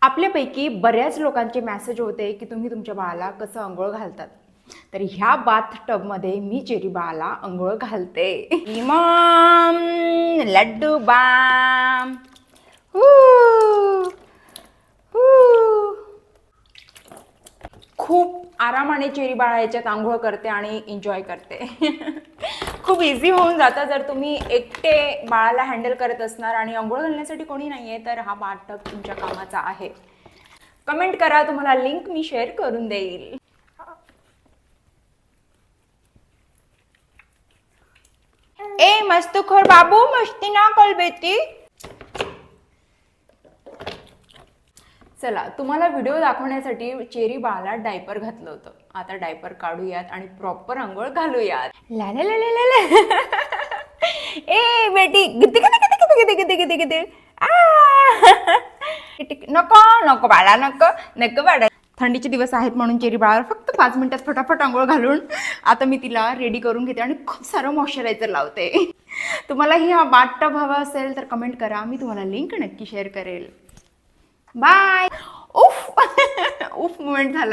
आपल्यापैकी बऱ्याच लोकांचे मेसेज होते की तुम्ही तुमच्या बाळाला कसं अंघोळ घालतात. तर ह्या बाथ टबमध्ये मी चेरी बाळाला अंघोळ घालते. इमाम लड्डू बाम. हू, हू. खूप आरामाने चेरी बाळा याच्यात आंघोळ करते आणि एन्जॉय करते. खूप इझी होऊन जातं जर तुम्ही एकटे बाळाला हँडल करत असणार आणि अंघोळ घालण्यासाठी कोणी नाही आहे तर हा बाथ टब तुमच्या कामाचा आहे. कमेंट करा, तुम्हाला लिंक मी शेअर करून देईल. ए मस्तखोर बाबू, मस्ती ना कर बेटी. चला, तुम्हाला व्हिडिओ दाखवण्यासाठी चेरी बाळाला डायपर घातलं होतं. आता डायपर काढूयात आणि प्रॉपर अंघोळ घालूयात. ला ला ला ला ला. ए बेटी, गिद्दी गिद्दी गिद्दी गिद्दी गिद्दी गिद्दी गिद्दी. नको नको बाळा, नको नको बाळा. थंडीचे दिवस आहेत म्हणून चेरी बाळाला फक्त 5 मिनिटात फटाफट अंघोळ घालून आता मी तिला रेडी करून घेते आणि खूप सारं मॉइश्चरायझर लावते. तुम्हालाही हा बाथ टब हवा असेल तर कमेंट करा, मी तुम्हाला लिंक नक्की शेअर करेल. बाय. उफ. उफ मोमेंट झाला.